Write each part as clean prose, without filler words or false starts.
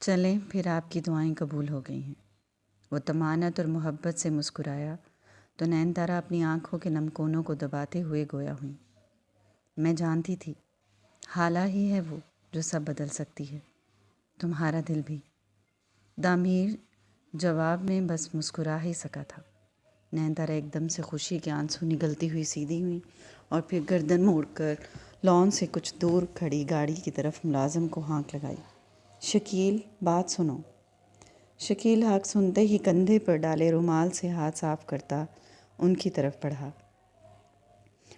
چلیں پھر آپ کی دعائیں قبول ہو گئی ہیں۔ وہ طمانت اور محبت سے مسکرایا تو نین تارا اپنی آنکھوں کے نم کونوں کو دباتے ہوئے گویا ہوئی۔ میں جانتی تھی حالہ ہی ہے وہ جو سب بدل سکتی ہے، تمہارا دل بھی۔ دامیر جواب میں بس مسکرا ہی سکا تھا۔ نین تارا ایک دم سے خوشی کے آنسو نگلتی ہوئی سیدھی ہوئی اور پھر گردن موڑ کر لان سے کچھ دور کھڑی گاڑی کی طرف ملازم کو ہانک لگائی۔ شکیل، بات سنو۔ شکیل ہانک سنتے ہی کندھے پر ڈالے رومال سے ہاتھ صاف کرتا ان کی طرف بڑھا،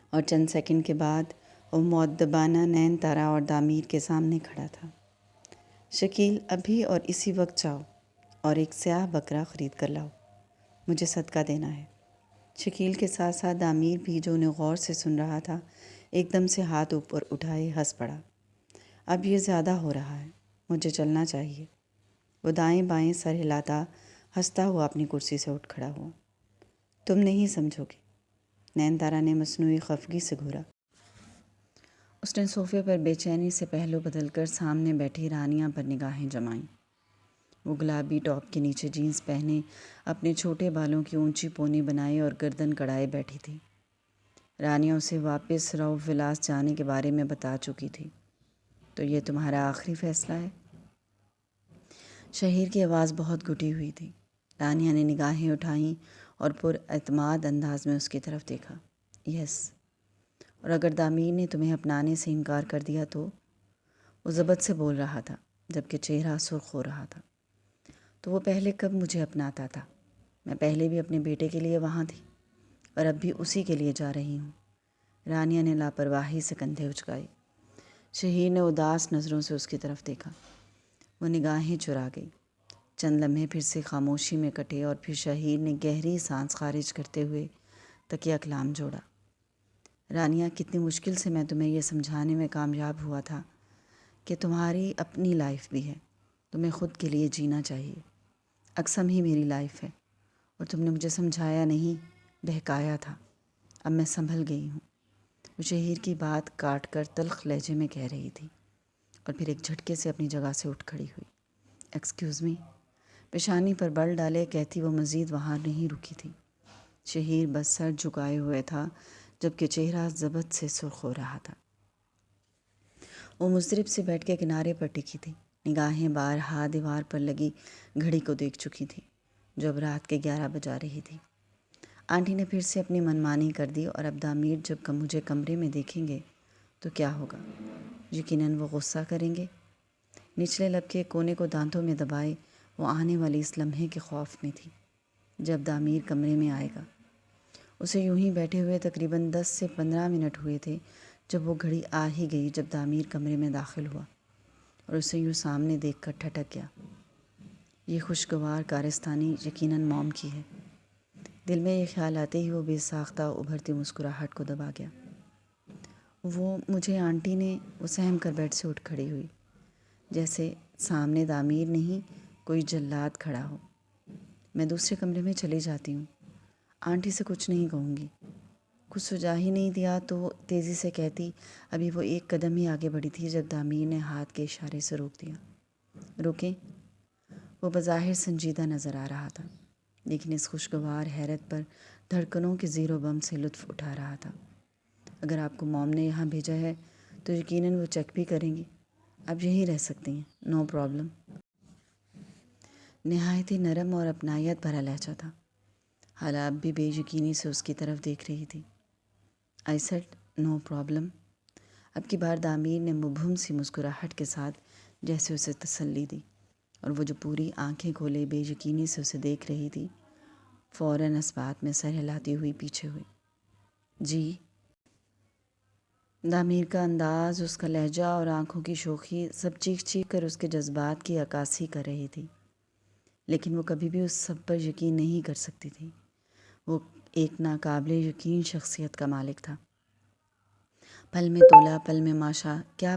اور چند سیکنڈ کے بعد وہ مؤدبانہ نین تارا اور دامیر کے سامنے کھڑا تھا۔ شکیل، ابھی اور اسی وقت جاؤ اور ایک سیاہ بکرا خرید کر لاؤ، مجھے صدقہ دینا ہے۔ شکیل کے ساتھ ساتھ دامیر بھی، جو انہیں غور سے سن رہا تھا، ایک دم سے ہاتھ اوپر اٹھائے ہنس پڑا۔ اب یہ زیادہ ہو رہا ہے، مجھے چلنا چاہیے۔ وہ دائیں بائیں سر ہلاتا ہنستا ہوا اپنی کرسی سے اٹھ کھڑا ہوا۔ تم نہیں سمجھو گے، نین تارا نے مصنوعی خفگی سے گھورا۔ اس نے صوفے پر بے چینی سے پہلو بدل کر سامنے بیٹھی رانیہ پر نگاہیں جمائیں۔ وہ گلابی ٹاپ کے نیچے جینز پہنے اپنے چھوٹے بالوں کی اونچی پونی بنائے اور گردن کڑائے بیٹھی تھی۔ رانیہ اسے واپس روف ولاس جانے کے بارے میں بتا چکی تھی۔ تو یہ تمہارا آخری فیصلہ ہے؟ شہیر کی آواز بہت گھٹی ہوئی تھی۔ رانیہ نے نگاہیں اٹھائیں اور پر اعتماد انداز میں اس کی طرف دیکھا۔ یس۔ اور اگر دامیر نے تمہیں اپنانے سے انکار کر دیا تو؟ وہ ضبط سے بول رہا تھا جبکہ چہرہ سرخ ہو رہا تھا۔ تو وہ پہلے کب مجھے اپناتا تھا؟ میں پہلے بھی اپنے بیٹے کے لیے وہاں تھی اور اب بھی اسی کے لیے جا رہی ہوں۔ رانیہ نے لاپرواہی سے کندھے اچکائے۔ شہیر نے اداس نظروں سے اس کی طرف دیکھا۔ وہ نگاہیں چرا گئی۔ چند لمحے پھر سے خاموشی میں کٹے اور پھر شہیر نے گہری سانس خارج کرتے ہوئے تکیہ کلام جوڑا۔ رانیہ، کتنی مشکل سے میں تمہیں یہ سمجھانے میں کامیاب ہوا تھا کہ تمہاری اپنی لائف بھی ہے، تمہیں خود کے لیے جینا چاہیے۔ اقسم ہی میری لائف ہے اور تم نے مجھے سمجھایا نہیں، بہکایا تھا۔ اب میں سنبھل گئی ہوں، وہ شہیر کی بات کاٹ کر تلخ لہجے میں کہہ رہی تھی، اور پھر ایک جھٹکے سے اپنی جگہ سے اٹھ کھڑی ہوئی۔ ایکسکیوز می، پیشانی پر بل ڈالے کہتی وہ مزید وہاں نہیں رکی تھی۔ شہیر بس سر جھکائے ہوئے تھا جبکہ چہرہ ضبط سے سرخ ہو رہا تھا۔ وہ مضطرب سے بیٹھ کے کنارے پر ٹکی تھی، نگاہیں بارہا دیوار پر لگی گھڑی کو دیکھ چکی تھی جو اب رات کے 11 بجا رہی تھی۔ آنٹی نے پھر سے اپنی منمانی کر دی، اور اب دامیر جب مجھے کمرے میں دیکھیں گے تو کیا ہوگا؟ یقیناً وہ غصہ کریں گے۔ نچلے لب کے کونے کو دانتوں میں دبائے وہ آنے والی اس لمحے کے خوف میں تھی جب دامیر کمرے میں آئے گا۔ اسے یوں ہی بیٹھے ہوئے تقریباً 10 سے 15 منٹ ہوئے تھے جب وہ گھڑی آ ہی گئی جب دامیر کمرے میں داخل ہوا اور اسے یوں سامنے دیکھ کر ٹھٹک گیا۔ یہ خوشگوار کارستانی یقیناً موم کی ہے۔ دل میں یہ خیال آتے ہی وہ بے ساختہ ابھرتی مسکراہٹ کو دبا گیا۔ وہ مجھے آنٹی نے، وہ سہم کر بیڈ سے اٹھ کھڑی ہوئی جیسے سامنے دامیر نہیں کوئی جلاد کھڑا ہو۔ میں دوسرے کمرے میں چلی جاتی ہوں، آنٹی سے کچھ نہیں کہوں گی۔ کچھ سجا ہی نہیں دیا تو تیزی سے کہتی، ابھی وہ ایک قدم ہی آگے بڑھی تھی جب دامیر نے ہاتھ کے اشارے سے روک دیا۔ روکیں؟ وہ بظاہر سنجیدہ نظر آ رہا تھا لیکن اس خوشگوار حیرت پر دھڑکنوں کے زیر و بم سے لطف اٹھا رہا تھا۔ اگر آپ کو موم نے یہاں بھیجا ہے تو یقیناً وہ چیک بھی کریں گی، اب یہیں رہ سکتی ہیں، نو پرابلم۔ نہایت ہی نرم اور اپنائیت بھرا لہجہ تھا۔ حالہ اب بھی بے یقینی سے اس کی طرف دیکھ رہی تھی۔ I said no problem. اب کی بار دامیر نے مبہم سی مسکراہٹ کے ساتھ جیسے اسے تسلی دی، اور وہ جو پوری آنکھیں کھولے بے یقینی سے اسے دیکھ رہی تھی فوراً اس بات میں سر ہلاتی ہوئی پیچھے ہوئی۔ جی؟ دامیر کا انداز، اس کا لہجہ اور آنکھوں کی شوخی سب چیخ چیخ کر اس کے جذبات کی عکاسی کر رہی تھی، لیکن وہ کبھی بھی اس سب پر یقین نہیں کر سکتی تھی۔ وہ ایک ناقابل یقین شخصیت کا مالک تھا۔ پل میں تولا، پل میں ماشا، کیا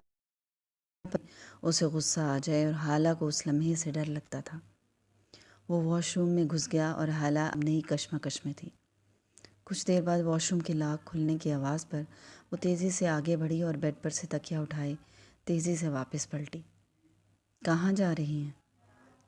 اسے غصہ آ جائے، اور حالہ کو اس لمحے سے ڈر لگتا تھا۔ وہ واش روم میں گھس گیا اور حالہ اب نئی کشمکش میں تھی۔ کچھ دیر بعد واش روم کے لاک کھلنے کی آواز پر وہ تیزی سے آگے بڑھی اور بیڈ پر سے تکیہ اٹھائے تیزی سے واپس پلٹی۔ کہاں جا رہی ہیں؟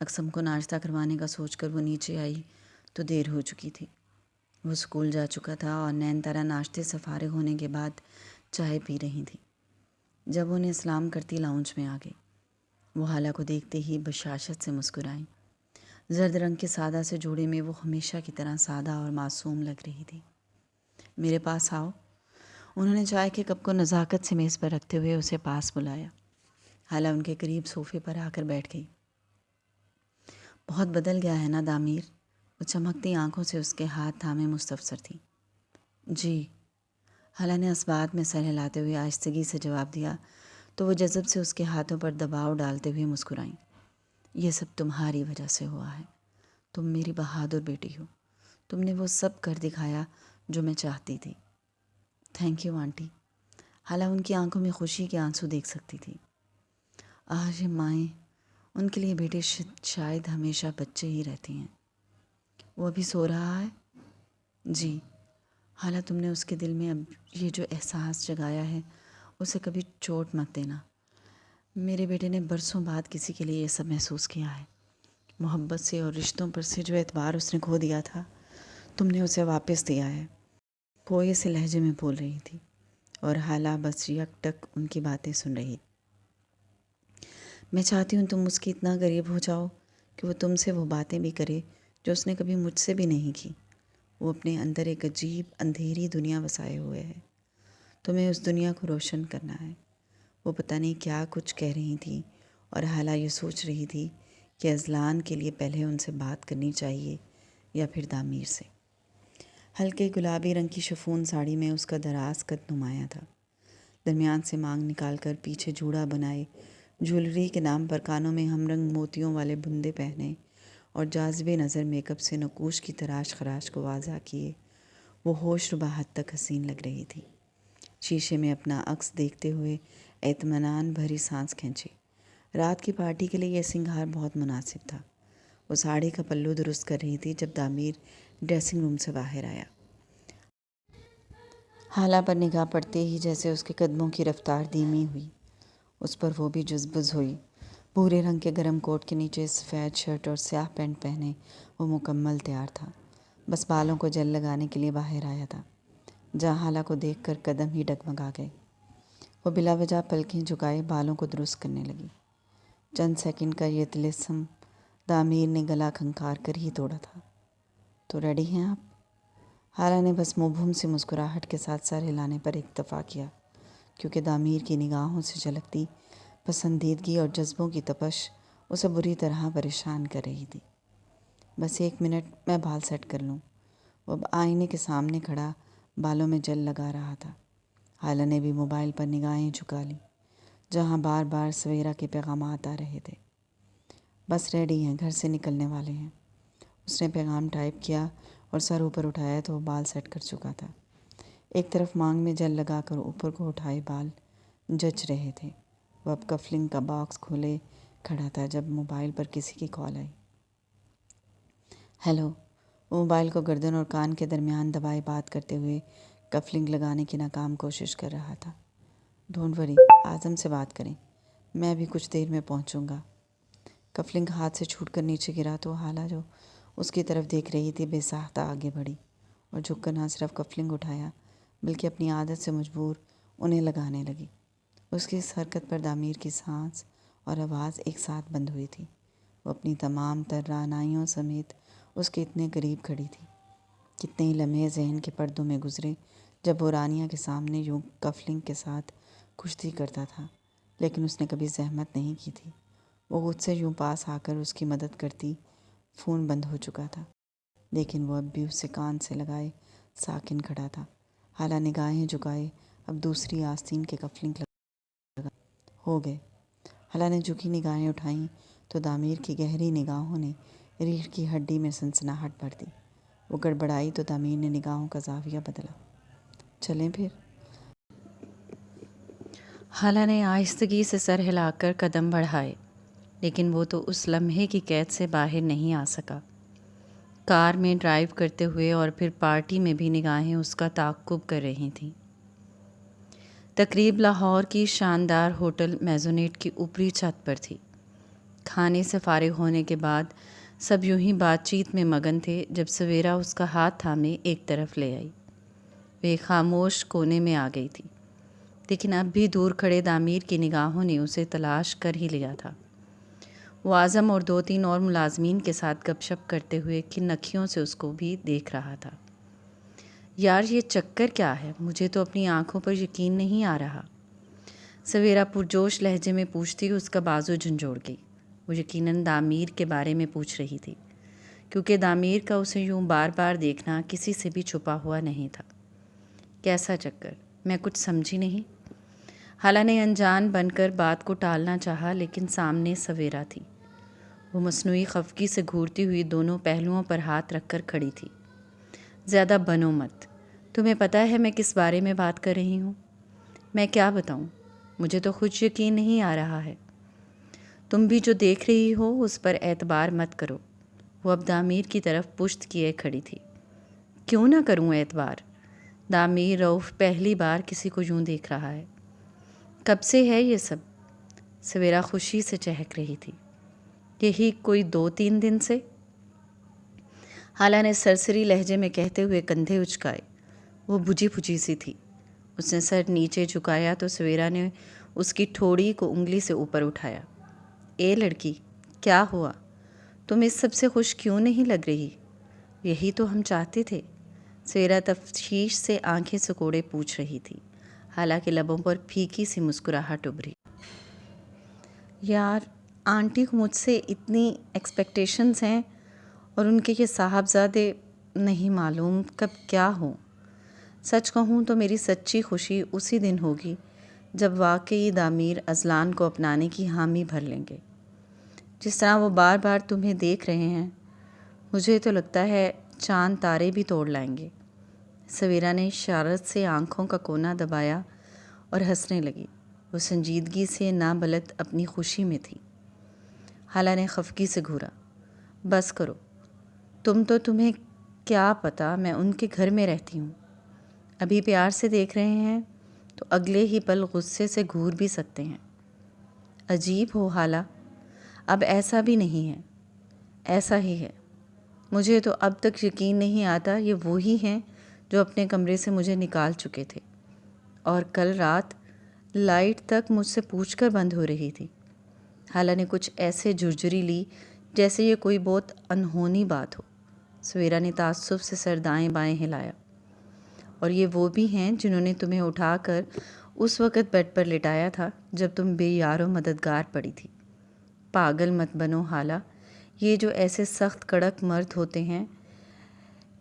اقسم کو ناشتہ کروانے کا سوچ کر وہ نیچے آئی تو دیر ہو چکی تھی۔ وہ اسکول جا چکا تھا اور نین تارا ناشتے سے فارغ ہونے کے بعد چائے پی رہی تھی جب انہیں سلام کرتی لاؤنج میں آ گئی۔ وہ حالہ کو دیکھتے ہی بشاشت سے مسکرائیں۔ زرد رنگ کے سادہ سے جوڑے میں وہ ہمیشہ کی طرح سادہ اور معصوم لگ رہی تھی۔ میرے پاس آؤ۔ انہوں نے چائے کے کپ کو نزاکت سے میز پر رکھتے ہوئے اسے پاس بلایا۔ حالہ ان کے قریب صوفے پر آ کر بیٹھ گئی۔ بہت بدل گیا ہے نا دامیر؟ وہ چمکتی آنکھوں سے اس کے ہاتھ تھامے مستفسر تھی۔ جی، حالہ نے اسبات میں سر ہلاتے ہوئے آہستگی سے جواب دیا تو وہ جذب سے اس کے ہاتھوں پر دباؤ ڈالتے ہوئے مسکرائیں۔ یہ سب تمہاری وجہ سے ہوا ہے۔ تم میری بہادر بیٹی ہو۔ تم نے وہ سب کر دکھایا جو میں چاہتی تھی۔ Thank you aunty. حالہ ان کی آنکھوں میں خوشی کے آنسو دیکھ سکتی تھی۔ آج یہ مائیں، ان کے لیے بیٹے شاید ہمیشہ بچے ہی رہتی ہیں۔ وہ ابھی سو رہا ہے؟ جی۔ حالہ تم نے اس کے دل میں اب یہ جو احساس جگایا ہے اسے کبھی چوٹ مت دینا۔ میرے بیٹے نے برسوں بعد کسی کے لیے یہ سب محسوس کیا ہے۔ محبت سے اور رشتوں پر سے جو اعتبار اس نے کھو دیا تھا تم نے اسے واپس دیا ہے۔ کوئی سے لہجے میں بول رہی تھی اور حالہ بس یک ٹک ان کی باتیں سن رہی۔ میں چاہتی ہوں تم اس کی اتنا قریب ہو جاؤ کہ وہ تم سے وہ باتیں بھی کرے جو اس نے کبھی مجھ سے بھی نہیں کی۔ وہ اپنے اندر ایک عجیب اندھیری دنیا بسائے ہوئے ہے۔ تمہیں اس دنیا کو روشن کرنا ہے۔ وہ پتہ نہیں کیا کچھ کہہ رہی تھی اور حالہ یہ سوچ رہی تھی کہ اذلان کے لیے پہلے ان سے بات کرنی چاہیے یا پھر دامیر سے۔ ہلکے گلابی رنگ کی شفون ساڑی میں اس کا دراز قد نمایاں تھا۔ درمیان سے مانگ نکال کر پیچھے جوڑا بنائے، جولری کے نام پر کانوں میں ہم رنگ موتیوں والے بندے پہنے اور جاذب نظر میک اپ سے نقوش کی تراش خراش کو واضح کیے، وہ ہوش ربا حد تک حسین لگ رہی تھی۔ شیشے میں اپنا عکس دیکھتے ہوئے اطمینان بھری سانس کھینچی۔ رات کی پارٹی کے لیے یہ سنگھار بہت مناسب تھا۔ وہ ساڑی کا پلو درست کر رہی تھی جب دامیر ڈریسنگ روم سے باہر آیا۔ حالہ پر نگاہ پڑتے ہی جیسے اس کے قدموں کی رفتار دھیمی ہوئی، اس پر وہ بھی جزبز ہوئی۔ بھورے رنگ کے گرم کوٹ کے نیچے سفید شرٹ اور سیاہ پینٹ پہنے وہ مکمل تیار تھا، بس بالوں کو جیل لگانے کے لیے باہر آیا تھا، جہاں حالہ کو دیکھ کر قدم ہی ڈگمگا گئے۔ وہ بلا وجہ پلکیں جھکائے بالوں کو درست کرنے لگی۔ چند سیکنڈ کا یہ طلسم دامیر نے گلا کھنکار کر ہی توڑا تھا۔ تو ریڈی ہیں آپ؟ حالہ نے بس مبہم سی مسکراہٹ کے ساتھ سر ہلانے پر اکتفا کیا، کیونکہ دامیر کی نگاہوں سے جھلکتی پسندیدگی اور جذبوں کی تپش اسے بری طرح پریشان کر رہی تھی۔ بس 1 منٹ، میں بال سیٹ کر لوں۔ وہ اب آئینے کے سامنے کھڑا بالوں میں جل لگا رہا تھا۔ حالہ نے بھی موبائل پر نگاہیں جھکا لیں، جہاں بار بار سویرا کے پیغامات آ رہے تھے۔ بس ریڈی ہیں، گھر سے نکلنے والے ہیں۔ اس نے پیغام ٹائپ کیا اور سر اوپر اٹھایا تو وہ بال سیٹ کر چکا تھا۔ ایک طرف مانگ میں جل لگا کر اوپر کو اٹھائے بال جچ رہے تھے۔ وہ اب کفلنگ کا باکس کھولے کھڑا تھا جب موبائل پر کسی کی کال آئی۔ ہیلو۔ وہ موبائل کو گردن اور کان کے درمیان دبائے بات کرتے ہوئے کفلنگ لگانے کی ناکام کوشش کر رہا تھا۔ ڈونٹ وری، اعظم سے بات کریں، میں ابھی کچھ دیر میں پہنچوں گا۔ کفلنگ ہاتھ سے چھوٹ کر نیچے گرا تو حالہ جو اس کی طرف دیکھ رہی تھی بے ساختہ آگے بڑھی اور جھک کر نہ صرف کفلنگ اٹھایا بلکہ اپنی عادت سے مجبور انہیں لگانے لگی۔ اس کی اس حرکت پر دامیر کی سانس اور آواز ایک ساتھ بند ہوئی تھی۔ وہ اپنی تمام تر رعنائیوں سمیت اس کے اتنے قریب کھڑی تھی۔ کتنے ہی لمحے ذہن کے پردوں میں گزرے جب وہ رانیہ کے سامنے یوں کفلنگ کے ساتھ کشتی کرتا تھا، لیکن اس نے کبھی زحمت نہیں کی تھی۔ وہ خود سے یوں پاس آ کر اس کی مدد کرتی۔ فون بند ہو چکا تھا، لیکن وہ اب بھی اسے کان سے لگائے ساکن کھڑا تھا۔ حالہ نگاہیں جھکائے اب دوسری آستین کے کفلنگ لگا ہو گئے۔ حالہ نے جھکی نگاہیں اٹھائیں تو دامیر کی گہری نگاہوں نے ریڑھ کی ہڈی میں سنسناہٹ بھر دی۔ وہ گڑبڑائی تو دامیر نے نگاہوں کا زاویہ بدلا۔ چلیں پھر؟ حالہ نے آہستگی سے سر ہلا کر قدم بڑھائے، لیکن وہ تو اس لمحے کی قید سے باہر نہیں آ سکا۔ کار میں ڈرائیو کرتے ہوئے اور پھر پارٹی میں بھی نگاہیں اس کا تعاقب کر رہی تھیں۔ تقریب لاہور کی شاندار ہوٹل میزونیٹ کی اوپری چھت پر تھی۔ کھانے سے فارغ ہونے کے بعد سب یوں ہی بات چیت میں مگن تھے جب سویرا اس کا ہاتھ تھامے ایک طرف لے آئی۔ وہ ایک خاموش کونے میں آ گئی تھی، لیکن اب بھی دور کھڑے دامیر کی نگاہوں نے اسے تلاش کر ہی لیا تھا۔ وہ اعظم اور 2-3 اور ملازمین کے ساتھ گپ شپ کرتے ہوئے کن اکھیوں سے اس کو بھی دیکھ رہا تھا۔ یار یہ چکر کیا ہے؟ مجھے تو اپنی آنکھوں پر یقین نہیں آ رہا، سویرا پرجوش لہجے میں پوچھتی اس کا بازو جھنجھوڑ گئی۔ وہ یقیناً دامیر کے بارے میں پوچھ رہی تھی، کیونکہ دامیر کا اسے یوں بار بار دیکھنا کسی سے بھی چھپا ہوا نہیں تھا۔ کیسا چکر؟ میں کچھ سمجھی نہیں۔ حالہ نے انجان بن کر بات کو ٹالنا چاہا، لیکن سامنے سویرا تھی۔ وہ مصنوعی خفگی سے گھورتی ہوئی دونوں پہلوؤں پر ہاتھ رکھ کر کھڑی تھی۔ زیادہ بنو مت، تمہیں پتہ ہے میں کس بارے میں بات کر رہی ہوں؟ میں کیا بتاؤں؟ مجھے تو خود یقین نہیں آ رہا ہے۔ تم بھی جو دیکھ رہی ہو اس پر اعتبار مت کرو۔ وہ اب دامیر کی طرف پشت کیے کھڑی تھی۔ کیوں نہ کروں اعتبار؟ دامیر رؤف پہلی بار کسی کو یوں دیکھ رہا ہے۔ کب سے ہے یہ سب؟ سویرا خوشی سے چہک رہی تھی۔ یہی کوئی 2-3 دن سے؟ حالہ نے سرسری لہجے میں کہتے ہوئے کندھے اچکائے۔ وہ بجھی بجھی سی تھی۔ اس نے سر نیچے جھکایا تو سویرا نے اس کی ٹھوڑی کو انگلی سے اوپر اٹھایا۔ اے لڑکی، کیا ہوا؟ تم اس سب سے خوش کیوں نہیں لگ رہی؟ یہی تو ہم چاہتے تھے، سویرا تفتیش سے آنکھیں سکوڑے پوچھ رہی تھی، حالانکہ لبوں پر پھیکی سی مسکراہٹ ابھری۔ یار آنٹی کو مجھ سے اتنی ایکسپیکٹیشنز ہیں، اور ان کے یہ صاحبزادے نہیں معلوم کب کیا ہوں۔ سچ کہوں تو میری سچی خوشی اسی دن ہوگی جب واقعی دامیر اذلان کو اپنانے کی حامی بھر لیں گے۔ جس طرح وہ بار بار تمہیں دیکھ رہے ہیں، مجھے تو لگتا ہے چاند تارے بھی توڑ لائیں گے۔ سویرا نے شرارت سے آنکھوں کا کونا دبایا اور ہنسنے لگی۔ وہ سنجیدگی سے نابلد اپنی خوشی میں تھی۔ حالہ نے خفگی سے گھورا۔ بس کرو، تمہیں کیا پتہ میں ان کے گھر میں رہتی ہوں۔ ابھی پیار سے دیکھ رہے ہیں تو اگلے ہی پل غصے سے گھور بھی سکتے ہیں۔ عجیب ہو حالہ، اب ایسا بھی نہیں ہے۔ ایسا ہی ہے۔ مجھے تو اب تک یقین نہیں آتا یہ وہی ہیں جو اپنے کمرے سے مجھے نکال چکے تھے، اور کل رات لائٹ تک مجھ سے پوچھ کر بند ہو رہی تھی۔ حالہ نے کچھ ایسے جھرجھری لی جیسے یہ کوئی بہت انہونی بات ہو۔ سویرا نے تعصب سے سر دائیں بائیں ہلایا۔ اور یہ وہ بھی ہیں جنہوں نے تمہیں اٹھا کر اس وقت بیڈ پر لٹایا تھا جب تم بے یار و مددگار پڑی تھی۔ پاگل مت بنو حالہ، یہ جو ایسے سخت کڑک مرد ہوتے ہیں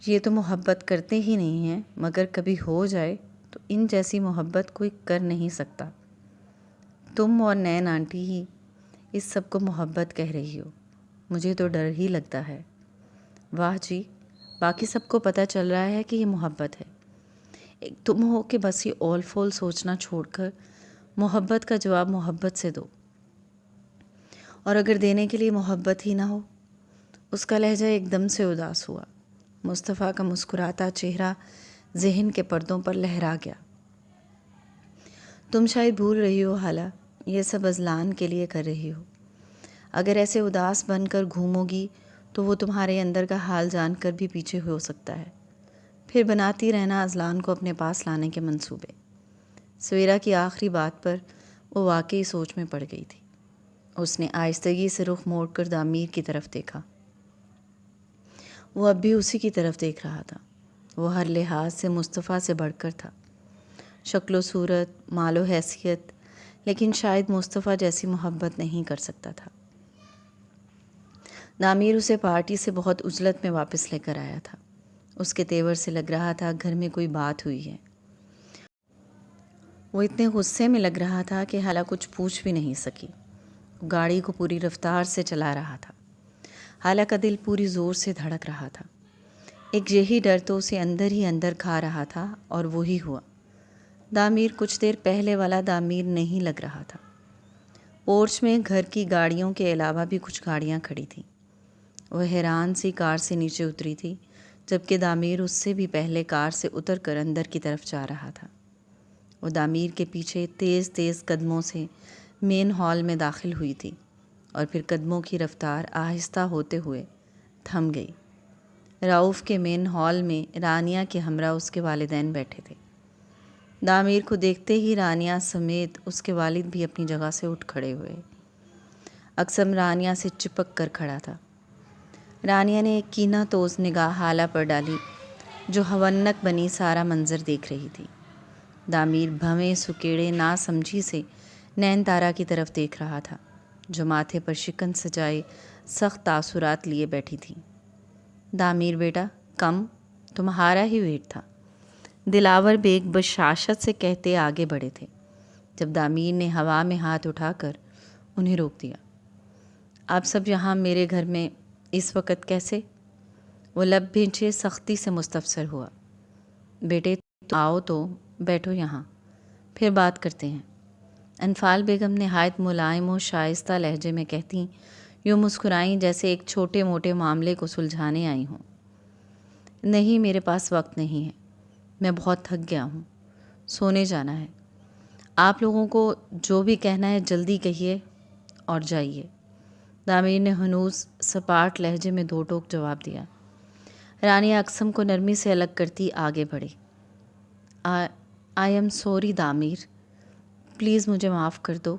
یہ تو محبت کرتے ہی نہیں ہیں، مگر کبھی ہو جائے تو ان جیسی محبت کوئی کر نہیں سکتا۔ تم اور نین آنٹی ہی اس سب کو محبت کہہ رہی ہو، مجھے تو ڈر ہی لگتا ہے۔ واہ جی، باقی سب کو پتہ چل رہا ہے کہ یہ محبت ہے، ایک تم ہو کہ بس یہ اول فول سوچنا چھوڑ کر محبت کا جواب محبت سے دو، اور اگر دینے کے لیے محبت ہی نہ ہو۔ اس کا لہجہ ایک دم سے اداس ہوا۔ مصطفیٰ کا مسکراتا چہرہ ذہن کے پردوں پر لہرا گیا۔ تم شاید بھول رہی ہو حالہ، یہ سب اذلان کے لیے کر رہی ہو۔ اگر ایسے اداس بن کر گھومو گی تو وہ تمہارے اندر کا حال جان کر بھی پیچھے ہو سکتا ہے، پھر بناتی رہنا اذلان کو اپنے پاس لانے کے منصوبے۔ سویرا کی آخری بات پر وہ واقعی سوچ میں پڑ گئی تھی۔ اس نے آہستگی سے رخ موڑ کر دامیر کی طرف دیکھا۔ وہ اب بھی اسی کی طرف دیکھ رہا تھا۔ وہ ہر لحاظ سے مصطفیٰ سے بڑھ کر تھا، شکل و صورت، مال و حیثیت، لیکن شاید مصطفیٰ جیسی محبت نہیں کر سکتا تھا۔ دامیر اسے پارٹی سے بہت عجلت میں واپس لے کر آیا تھا۔ اس کے تیور سے لگ رہا تھا گھر میں کوئی بات ہوئی ہے۔ وہ اتنے غصے میں لگ رہا تھا کہ حالہ کچھ پوچھ بھی نہیں سکی۔ وہ گاڑی کو پوری رفتار سے چلا رہا تھا۔ حالہ کا دل پوری زور سے دھڑک رہا تھا۔ ایک یہی ڈر تو اسے اندر ہی اندر کھا رہا تھا، اور وہی ہوا۔ دامیر کچھ دیر پہلے والا دامیر نہیں لگ رہا تھا۔ پورچ میں گھر کی گاڑیوں کے علاوہ بھی کچھ گاڑیاں کھڑی تھیں۔ وہ حیران سی کار سے نیچے اتری تھی، جبکہ دامیر اس سے بھی پہلے کار سے اتر کر اندر کی طرف جا رہا تھا۔ وہ دامیر کے پیچھے تیز تیز قدموں سے مین ہال میں داخل ہوئی تھی۔ اور پھر قدموں کی رفتار آہستہ ہوتے ہوئے تھم گئی۔ رؤف کے مین ہال میں رانیہ کے ہمراہ اس کے والدین بیٹھے تھے۔ دامیر کو دیکھتے ہی رانیہ سمیت اس کے والد بھی اپنی جگہ سے اٹھ کھڑے ہوئے۔ اقسم رانیہ سے چپک کر کھڑا تھا۔ رانیہ نے ایک کینہ توز نگاہ حالہ پر ڈالی جو ہونک بنی سارا منظر دیکھ رہی تھی۔ دامیر بھویں سکیڑے نا سمجھی سے نین تارا کی طرف دیکھ رہا تھا جو ماتھے پر شکن سجائے سخت تاثرات لیے بیٹھی تھی۔ دامیر بیٹا کم، تمہارا ہی ویٹ تھا، دلاور بیگ بشاشت سے کہتے آگے بڑھے تھے جب دامیر نے ہوا میں ہاتھ اٹھا کر انہیں روک دیا۔ آپ سب یہاں میرے گھر میں اس وقت کیسے؟ وہ لب بھینچے سختی سے مستفسر ہوا۔ بیٹے آؤ تو بیٹھو یہاں، پھر بات کرتے ہیں، انفال بیگم نہایت ملائم و شائستہ لہجے میں کہتی، یوں مسکرائیں جیسے ایک چھوٹے موٹے معاملے کو سلجھانے آئی ہوں۔ نہیں، میرے پاس وقت نہیں ہے، میں بہت تھک گیا ہوں، سونے جانا ہے۔ آپ لوگوں کو جو بھی کہنا ہے جلدی کہیے اور جائیے۔ دامیر نے ہنوز سپاٹ لہجے میں دو ٹوک جواب دیا۔ رانیہ اقسم کو نرمی سے الگ کرتی آگے بڑھی۔ آئی ایم سوری دامیر، پلیز مجھے معاف کر دو۔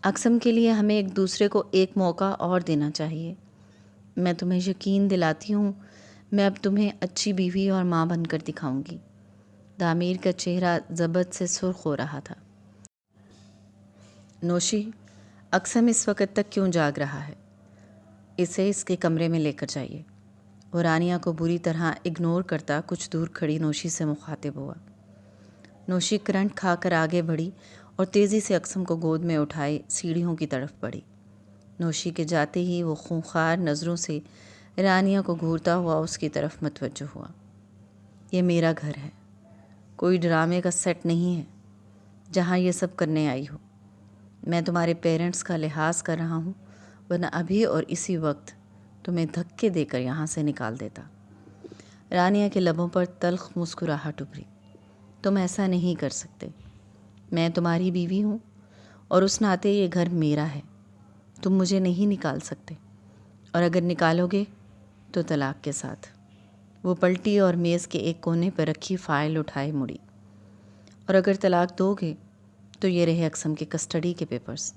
اقسم کے لیے ہمیں ایک دوسرے کو ایک موقع اور دینا چاہیے۔ میں تمہیں یقین دلاتی ہوں میں اب تمہیں اچھی بیوی اور ماں بن کر دکھاؤں گی۔ دامیر کا چہرہ ضبط سے سرخ ہو رہا تھا۔ نوشی، اقسم اس وقت تک کیوں جاگ رہا ہے؟ اسے اس کے کمرے میں لے کر جائیے۔ وہ رانیہ کو بری طرح اگنور کرتا کچھ دور کھڑی نوشی سے مخاطب ہوا۔ نوشی کرنٹ کھا کر آگے بڑھی اور تیزی سے اقسم کو گود میں اٹھائے سیڑھیوں کی طرف بڑھی۔ نوشی کے جاتے ہی وہ خونخوار نظروں سے رانیہ کو گھورتا ہوا اس کی طرف متوجہ ہوا۔ یہ میرا گھر ہے، کوئی ڈرامے کا سیٹ نہیں ہے جہاں یہ سب کرنے آئی ہو۔ میں تمہارے پیرنٹس کا لحاظ کر رہا ہوں، ورنہ ابھی اور اسی وقت تمہیں دھکے دے کر یہاں سے نکال دیتا۔ رانیہ کے لبوں پر تلخ مسکراہٹ ابھری۔ تم ایسا نہیں کر سکتے، میں تمہاری بیوی ہوں اور اس ناطے یہ گھر میرا ہے، تم مجھے نہیں نکال سکتے، اور اگر نکالو گے تو طلاق کے ساتھ۔ وہ پلٹی اور میز کے ایک کونے پر رکھی فائل اٹھائے مڑی۔ اور اگر طلاق دو گے تو یہ رہے اقسم کے کسٹڈی کے پیپرز۔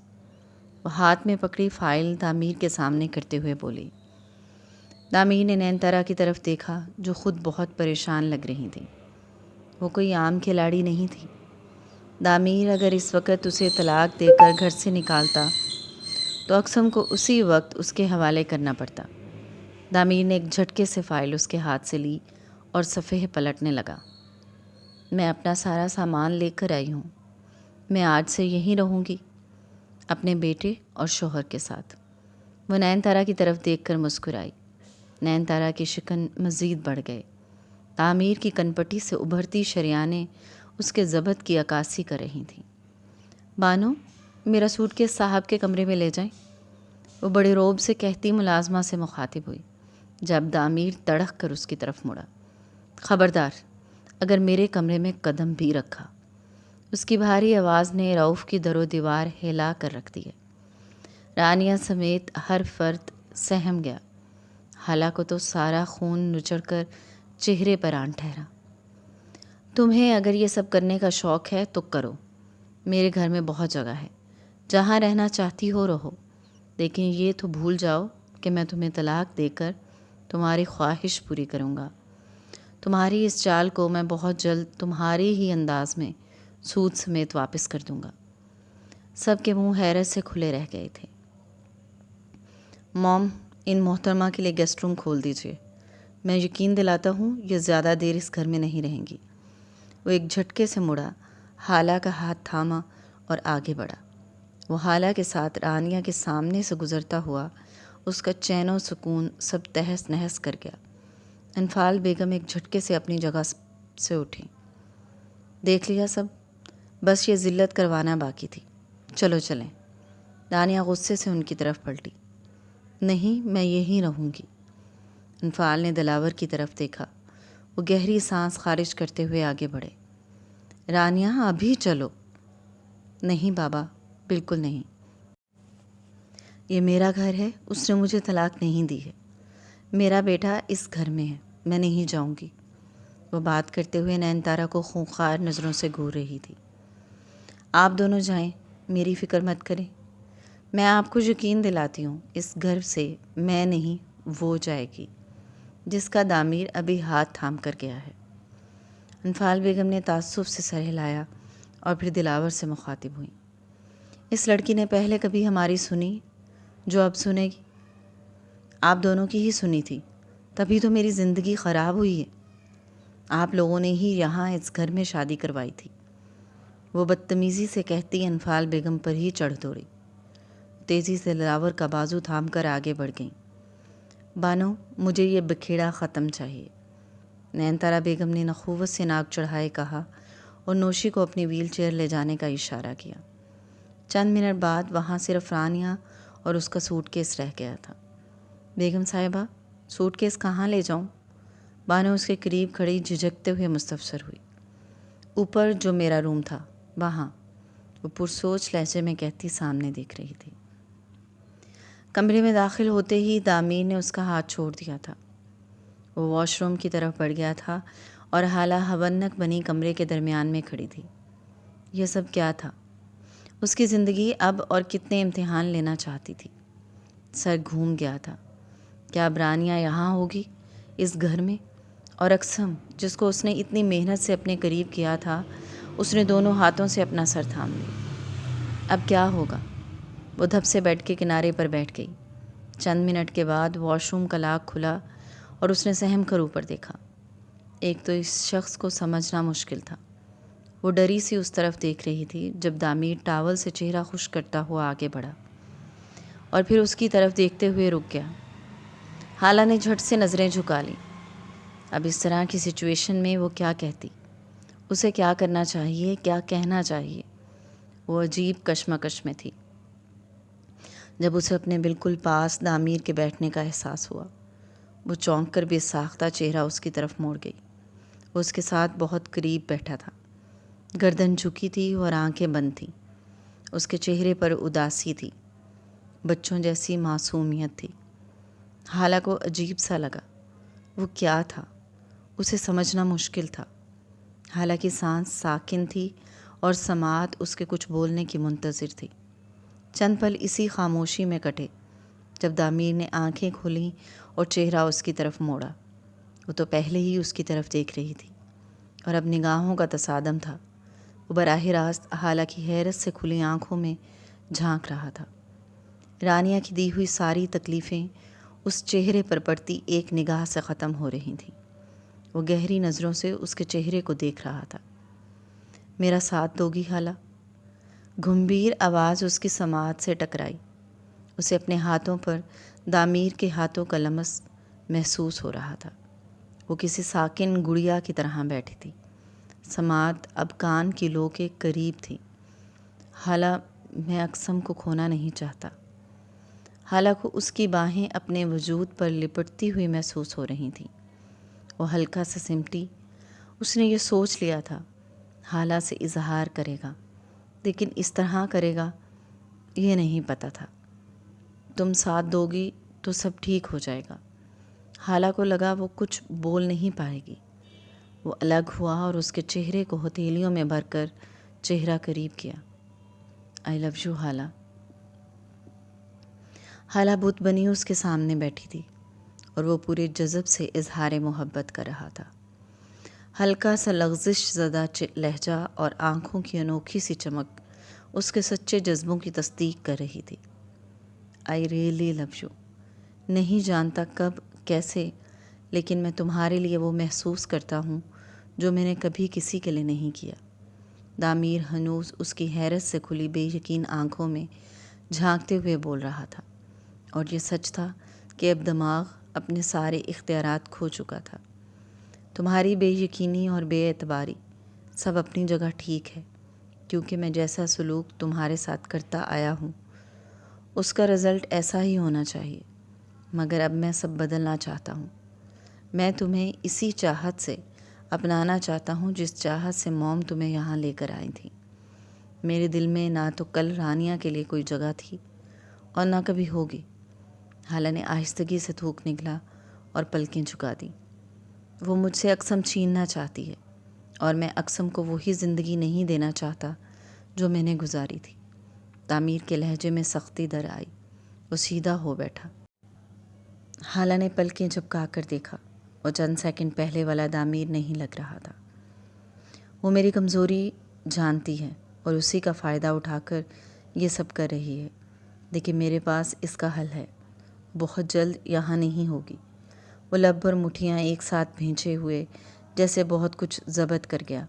وہ ہاتھ میں پکڑی فائل دامیر کے سامنے کرتے ہوئے بولی۔ دامیر نے نین تارا کی طرف دیکھا جو خود بہت پریشان لگ رہی تھی۔ وہ کوئی عام کھلاڑی نہیں تھی۔ دامیر اگر اس وقت اسے طلاق دے کر گھر سے نکالتا تو اقسم کو اسی وقت اس کے حوالے کرنا پڑتا۔ دامیر نے ایک جھٹکے سے فائل اس کے ہاتھ سے لی اور صفحے پلٹنے لگا۔ میں اپنا سارا سامان لے کر آئی ہوں، میں آج سے یہیں رہوں گی اپنے بیٹے اور شوہر کے ساتھ۔ وہ نین تارا کی طرف دیکھ کر مسکرائی۔ نین تارا کی شکن مزید بڑھ گئے۔ تعمیر کی کنپٹی سے ابھرتی شریانیں اس کے ضبط کی عکاسی کر رہی تھیں۔ بانو، میرا سوٹ کیس صاحب کے کمرے میں لے جائیں، وہ بڑے روب سے کہتی ملازمہ سے مخاطب ہوئی جب دامیر تڑک کر اس کی طرف مڑا۔ خبردار، اگر میرے کمرے میں قدم بھی رکھا۔ اس کی بھاری آواز نے رؤف کی در و دیوار ہلا کر رکھ دیے۔ رانیہ سمیت ہر فرد سہم گیا۔ حالہ کو تو سارا خون نچڑ کر چہرے پر آن ٹھہرا۔ تمہیں اگر یہ سب کرنے کا شوق ہے تو کرو، میرے گھر میں بہت جگہ ہے، جہاں رہنا چاہتی ہو رہو، لیکن یہ تو بھول جاؤ کہ میں تمہیں طلاق دے کر تمہاری خواہش پوری کروں گا۔ تمہاری اس چال کو میں بہت جلد تمہارے ہی انداز میں سود سمیت واپس کر دوں گا۔ سب کے منہ حیرت سے کھلے رہ گئے تھے۔ موم، ان محترمہ کے لیے گیسٹ روم کھول دیجیے، میں یقین دلاتا ہوں یہ زیادہ دیر اس گھر میں نہیں رہیں گی۔ وہ ایک جھٹکے سے مڑا، حالہ کا ہاتھ تھاما اور آگے بڑھا۔ وہ حالہ کے ساتھ رانیہ کے سامنے سے گزرتا ہوا اس کا چین و سکون سب تہس نہس کر گیا۔ انفال بیگم ایک جھٹکے سے اپنی جگہ سے اٹھی۔ دیکھ لیا سب، بس یہ ذلت کروانا باقی تھی، چلو چلیں۔ رانیہ غصے سے ان کی طرف پلٹی۔ نہیں، میں یہیں رہوں گی۔ انفال نے دلاور کی طرف دیکھا۔ وہ گہری سانس خارج کرتے ہوئے آگے بڑھے۔ رانیہ، ابھی چلو۔ نہیں بابا، بالکل نہیں۔ یہ میرا گھر ہے، اس نے مجھے طلاق نہیں دی ہے، میرا بیٹا اس گھر میں ہے، میں نہیں جاؤں گی۔ وہ بات کرتے ہوئے نین تارا کو خونخوار نظروں سے گھور رہی تھی۔ آپ دونوں جائیں، میری فکر مت کریں، میں آپ کو یقین دلاتی ہوں اس گھر سے میں نہیں وہ جائے گی جس کا دامیر ابھی ہاتھ تھام کر گیا ہے۔ انفال بیگم نے تعصب سے سر ہلایا اور پھر دلاور سے مخاطب ہوئیں۔ اس لڑکی نے پہلے کبھی ہماری سنی جو اب سنے گی؟ آپ دونوں کی ہی سنی تھی، تبھی تو میری زندگی خراب ہوئی ہے۔ آپ لوگوں نے ہی یہاں اس گھر میں شادی کروائی تھی، وہ بدتمیزی سے کہتی انفال بیگم پر ہی چڑھ دوڑی۔ تیزی سے دلاور کا بازو تھام کر آگے بڑھ گئیں۔ بانو، مجھے یہ بکھیڑا ختم چاہیے، نین تارا بیگم نے نخوت سے ناک چڑھائے کہا اور نوشی کو اپنی ویل چیئر لے جانے کا اشارہ کیا۔ چند منٹ بعد وہاں صرف رانیہ اور اس کا سوٹ کیس رہ گیا تھا۔ بیگم صاحبہ، سوٹ کیس کہاں لے جاؤں؟ بانو اس کے قریب کھڑی جھجکتے ہوئے مستفسر ہوئی۔ اوپر جو میرا روم تھا وہاں، وہ پرسوچ لہجے میں کہتی سامنے دیکھ رہی تھی۔ کمرے میں داخل ہوتے ہی دامیر نے اس کا ہاتھ چھوڑ دیا تھا۔ وہ واش روم کی طرف بڑھ گیا تھا اور حالہ ہونک بنی کمرے کے درمیان میں کھڑی تھی۔ یہ سب کیا تھا؟ اس کی زندگی اب اور کتنے امتحان لینا چاہتی تھی؟ سر گھوم گیا تھا۔ کیا اب رانیہ یہاں ہوگی اس گھر میں؟ اور اقسم جس کو اس نے اتنی محنت سے اپنے قریب کیا تھا، اس نے دونوں ہاتھوں سے اپنا سر تھام لیا۔ اب کیا ہوگا؟ وہ دھپ سے بیڈ کے کنارے پر بیٹھ گئی۔ چند منٹ کے بعد واش روم کا لاک کھلا اور اس نے سہم کر اوپر دیکھا۔ ایک تو اس شخص کو سمجھنا مشکل تھا۔ وہ ڈری سی اس طرف دیکھ رہی تھی جب دامیر ٹاول سے چہرہ خشک کرتا ہوا آگے بڑھا اور پھر اس کی طرف دیکھتے ہوئے رک گیا۔ حالہ نے جھٹ سے نظریں جھکا لیں۔ اب اس طرح کی سچویشن میں وہ کیا کہتی؟ اسے کیا کرنا چاہیے، کیا کہنا چاہیے؟ وہ عجیب کشمکش میں تھی۔ جب اسے اپنے بالکل پاس دامیر کے بیٹھنے کا احساس ہوا، وہ چونک کر بے ساختہ چہرہ اس کی طرف موڑ گئی۔ وہ اس کے ساتھ بہت قریب بیٹھا تھا، گردن جھکی تھی اور آنکھیں بند تھیں۔ اس کے چہرے پر اداسی تھی، بچوں جیسی معصومیت تھی۔ حالہ کو عجیب سا لگا۔ وہ کیا تھا؟ اسے سمجھنا مشکل تھا۔ حالہ کی سانس ساکن تھی اور سماعت اس کے کچھ بولنے کی منتظر تھی۔ چند پل اسی خاموشی میں کٹے جب دامیر نے آنکھیں کھولیں اور چہرہ اس کی طرف موڑا۔ وہ تو پہلے ہی اس کی طرف دیکھ رہی تھی اور اب نگاہوں کا تصادم تھا۔ وہ براہ راست حالہ کی حیرت سے کھلی آنکھوں میں جھانک رہا تھا۔ رانیہ کی دی ہوئی ساری تکلیفیں اس چہرے پر پڑتی ایک نگاہ سے ختم ہو رہی تھیں۔ وہ گہری نظروں سے اس کے چہرے کو دیکھ رہا تھا۔ میرا ساتھ دو گی حالہ؟ گھمبیر آواز اس کی سماعت سے ٹکرائی۔ اسے اپنے ہاتھوں پر دامیر کے ہاتھوں کا لمس محسوس ہو رہا تھا۔ وہ کسی ساکن گڑیا کی طرح بیٹھی تھی۔ سماعت اب کان کی لو کے قریب تھی۔ حالہ، میں اقسم کو کھونا نہیں چاہتا۔ حالہ کو اس کی باہیں اپنے وجود پر لپٹتی ہوئی محسوس ہو رہی تھیں۔ وہ ہلکا سے سمٹی۔ اس نے یہ سوچ لیا تھا حالہ سے اظہار کرے گا، لیکن اس طرح کرے گا یہ نہیں پتہ تھا۔ تم ساتھ دو گی تو سب ٹھیک ہو جائے گا۔ حالہ کو لگا وہ کچھ بول نہیں پائے گی۔ وہ الگ ہوا اور اس کے چہرے کو ہتھیلیوں میں بھر کر چہرہ قریب کیا۔ آئی لو یو حالہ۔ حالہ بت بنی اس کے سامنے بیٹھی تھی اور وہ پورے جذب سے اظہار محبت کر رہا تھا۔ ہلکا سا لغزش زدہ لہجہ اور آنکھوں کی انوکھی سی چمک اس کے سچے جذبوں کی تصدیق کر رہی تھی۔ I really love you. نہیں جانتا کب، کیسے، لیکن میں تمہارے لیے وہ محسوس کرتا ہوں جو میں نے کبھی کسی کے لیے نہیں کیا۔ دامیر ہنوز اس کی حیرت سے کھلی بے یقین آنکھوں میں جھانکتے ہوئے بول رہا تھا، اور یہ سچ تھا کہ اب دماغ اپنے سارے اختیارات کھو چکا تھا۔ تمہاری بے یقینی اور بے اعتباری سب اپنی جگہ ٹھیک ہے، کیونکہ میں جیسا سلوک تمہارے ساتھ کرتا آیا ہوں اس کا رزلٹ ایسا ہی ہونا چاہیے، مگر اب میں سب بدلنا چاہتا ہوں۔ میں تمہیں اسی چاہت سے اپنانا چاہتا ہوں جس چاہت سے موم تمہیں یہاں لے کر آئی تھی۔ میرے دل میں نہ تو کل رانیہ کے لیے کوئی جگہ تھی اور نہ کبھی ہوگی۔ حالہ نے آہستگی سے تھوک نکلا اور پلکیں جھکا دیں۔ وہ مجھ سے اقسم چھیننا چاہتی ہے اور میں اقسم کو وہی زندگی نہیں دینا چاہتا جو میں نے گزاری تھی۔ تعمیر کے لہجے میں سختی در آئی۔ وہ سیدھا ہو بیٹھا۔ حالہ نے پلکیں جھپکا کر دیکھا۔ وہ چند سیکنڈ پہلے والا تعمیر نہیں لگ رہا تھا۔ وہ میری کمزوری جانتی ہے اور اسی کا فائدہ اٹھا کر یہ سب کر رہی ہے، لیکن میرے پاس اس کا حل ہے۔ بہت جلد یہاں نہیں ہوگی۔ وہ لب اور مٹھیاں ایک ساتھ بھینچے ہوئے جیسے بہت کچھ ضبط کر گیا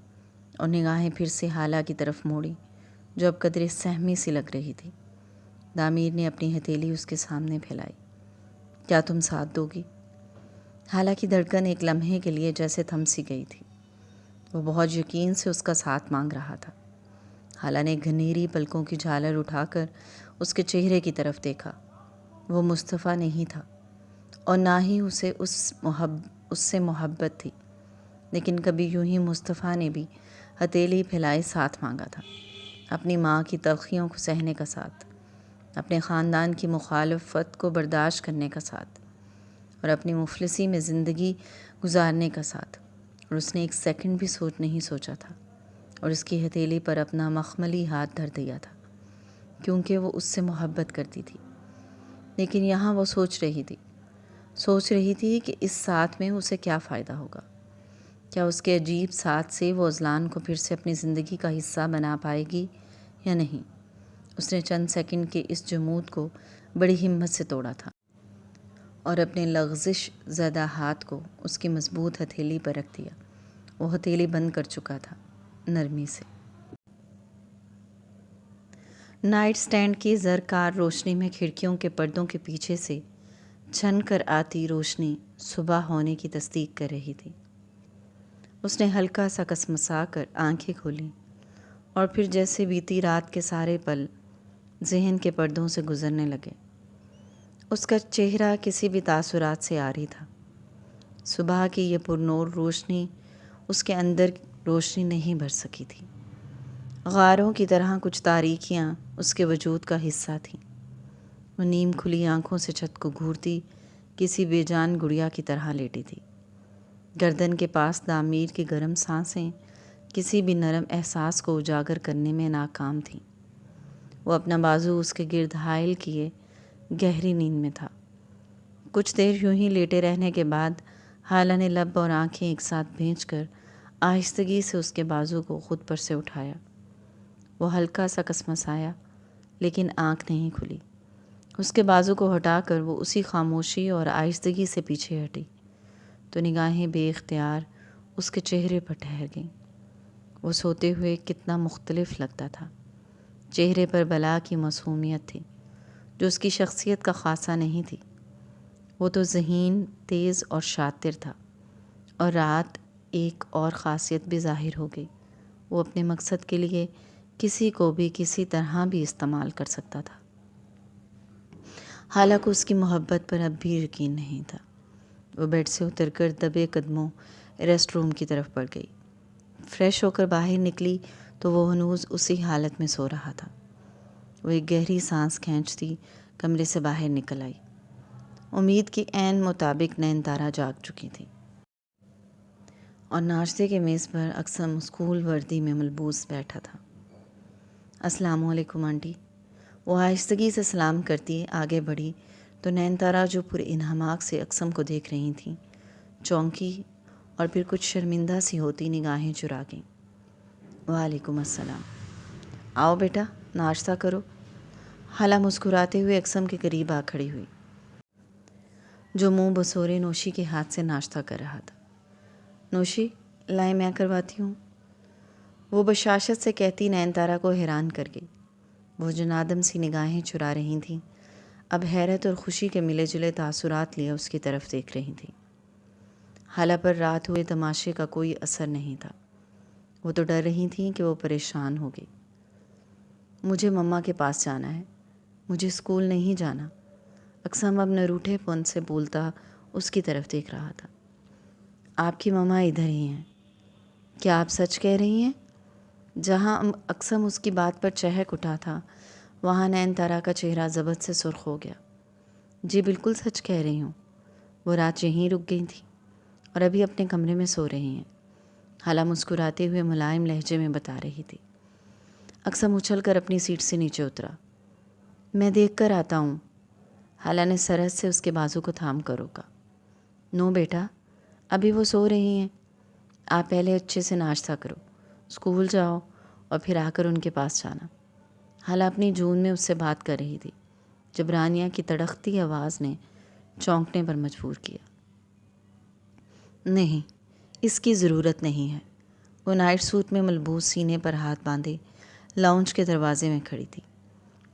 اور نگاہیں پھر سے حالہ کی طرف موڑی جو اب قدرے سہمی سی لگ رہی تھی۔ تعمیر نے اپنی ہتھیلی اس کے سامنے پھیلائی۔ کیا تم ساتھ دو گی؟ حالہ کی دھڑکن ایک لمحے کے لیے جیسے تھم سی گئی تھی۔ وہ بہت یقین سے اس کا ساتھ مانگ رہا تھا۔ حالہ نے گھنیری پلکوں کی جھالر اٹھا کر اس کے چہرے کی طرف دیکھا۔ وہ مصطفیٰ نہیں تھا اور نہ ہی اسے اس سے محبت تھی، لیکن کبھی یوں ہی مصطفیٰ نے بھی ہتھیلی پھیلائے ساتھ مانگا تھا، اپنی ماں کی تلخیوں کو سہنے کا ساتھ، اپنے خاندان کی مخالفت کو برداشت کرنے کا ساتھ اور اپنی مفلسی میں زندگی گزارنے کا ساتھ۔ اور اس نے ایک سیکنڈ بھی نہیں سوچا تھا اور اس کی ہتھیلی پر اپنا مخملی ہاتھ دھر دیا تھا، کیونکہ وہ اس سے محبت کرتی تھی۔ لیکن یہاں وہ سوچ رہی تھی کہ اس ساتھ میں اسے کیا فائدہ ہوگا۔ کیا اس کے عجیب ساتھ سے وہ اذلان کو پھر سے اپنی زندگی کا حصہ بنا پائے گی یا نہیں؟ اس نے چند سیکنڈ کے اس جمود کو بڑی ہمت سے توڑا تھا اور اپنے لغزش زدہ ہاتھ کو اس کی مضبوط ہتھیلی پر رکھ دیا۔ وہ ہتھیلی بند کر چکا تھا نرمی سے۔ نائٹ سٹینڈ کی زرکار روشنی میں کھڑکیوں کے پردوں کے پیچھے سے چھن کر آتی روشنی صبح ہونے کی تصدیق کر رہی تھی۔ اس نے ہلکا سا کسمسا کر آنکھیں کھولیں اور پھر جیسے بیتی رات کے سارے پل ذہن کے پردوں سے گزرنے لگے۔ اس کا چہرہ کسی بھی تاثرات سے عاری تھا۔ صبح کی یہ پرنور روشنی اس کے اندر روشنی نہیں بھر سکی تھی۔ غاروں کی طرح کچھ تاریکیاں اس کے وجود کا حصہ تھیں۔ وہ نیم کھلی آنکھوں سے چھت کو گھورتی کسی بے جان گڑیا کی طرح لیٹی تھی۔ گردن کے پاس تعمیر کی گرم سانسیں کسی بھی نرم احساس کو اجاگر کرنے میں ناکام تھیں۔ وہ اپنا بازو اس کے گرد حائل کیے گہری نیند میں تھا۔ کچھ دیر یوں ہی لیٹے رہنے کے بعد حالہ نے لب اور آنکھیں ایک ساتھ بھینچ کر آہستگی سے اس کے بازو کو خود پر سے اٹھایا۔ وہ ہلکا سا کسمسایا لیکن آنکھ نہیں کھلی۔ اس کے بازو کو ہٹا کر وہ اسی خاموشی اور آہستگی سے پیچھے ہٹی تو نگاہیں بے اختیار اس کے چہرے پر ٹھہر گئیں۔ وہ سوتے ہوئے کتنا مختلف لگتا تھا۔ چہرے پر بلا کی معصومیت تھی جو اس کی شخصیت کا خاصہ نہیں تھی۔ وہ تو ذہین، تیز اور شاطر تھا۔ اور رات ایک اور خاصیت بھی ظاہر ہو گئی۔ وہ اپنے مقصد کے لیے کسی کو بھی کسی طرح بھی استعمال کر سکتا تھا۔ حالانکہ اس کی محبت پر اب بھی یقین نہیں تھا۔ وہ بیڈ سے اتر کر دبے قدموں ریسٹ روم کی طرف بڑھ گئی۔ فریش ہو کر باہر نکلی تو وہ ہنوز اسی حالت میں سو رہا تھا۔ وہ ایک گہری سانس کھینچتی کمرے سے باہر نکل آئی۔ امید کے عین مطابق نین تارا جاگ چکی تھی اور ناشتے کے میز پر اقسم اسکول وردی میں ملبوس بیٹھا تھا۔ السلام علیکم آنٹی۔ وہ آہستگی سے سلام کرتی آگے بڑھی تو نین تارا جو پر انہماک سے اقسم کو دیکھ رہی تھیں چونکی اور پھر کچھ شرمندہ سی ہوتی نگاہیں چرا گئیں۔ وعلیکم السلام۔ آؤ بیٹا ناشتہ کرو۔ حالہ مسکراتے ہوئے اقسم کے قریب آ کھڑی ہوئی جو منہ بسورے نوشی کے ہاتھ سے ناشتہ کر رہا تھا۔ نوشی لائیں میں کرواتی ہوں، وہ بشاشت سے کہتی نین تارا کو حیران کر گئی۔ وہ جو نادم سی نگاہیں چرا رہی تھیں اب حیرت اور خوشی کے ملے جلے تاثرات لیے اس کی طرف دیکھ رہی تھیں۔ حالہ پر رات ہوئے تماشے کا کوئی اثر نہیں تھا۔ وہ تو ڈر رہی تھیں کہ وہ پریشان ہو گئی۔ مجھے مما کے پاس جانا ہے، مجھے اسکول نہیں جانا، اقسم اب نروٹھے پن سے بولتا اس کی طرف دیکھ رہا تھا۔ آپ کی مما ادھر ہی ہیں۔ کیا آپ سچ کہہ رہی ہیں؟ جہاں اقسم اس کی بات پر چہک اٹھا تھا وہاں نین تارا کا چہرہ ضبط سے سرخ ہو گیا۔ جی بالکل سچ کہہ رہی ہوں، وہ رات یہیں رک گئی تھی اور ابھی اپنے کمرے میں سو رہی ہیں، خالہ مسکراتے ہوئے ملائم لہجے میں بتا رہی تھی۔ اقسم اچھل کر اپنی سیٹ سے نیچے اترا۔ میں دیکھ کر آتا ہوں، خالہ نے سرحد سے اس کے بازو کو تھام کر روکا۔ نو بیٹا، ابھی وہ سو رہی ہیں، آپ پہلے اچھے سے ناشتہ کرو، اسکول جاؤ اور پھر آ کر ان کے پاس جانا۔ خالہ اپنی جون میں اس سے بات کر رہی تھی جب رانیہ کی تڑختی آواز نے چونکنے پر مجبور کیا۔ نہیں، اس کی ضرورت نہیں ہے۔ وہ نائٹ سوٹ میں ملبوس سینے پر ہاتھ باندھے لاؤنج کے دروازے میں کھڑی تھی۔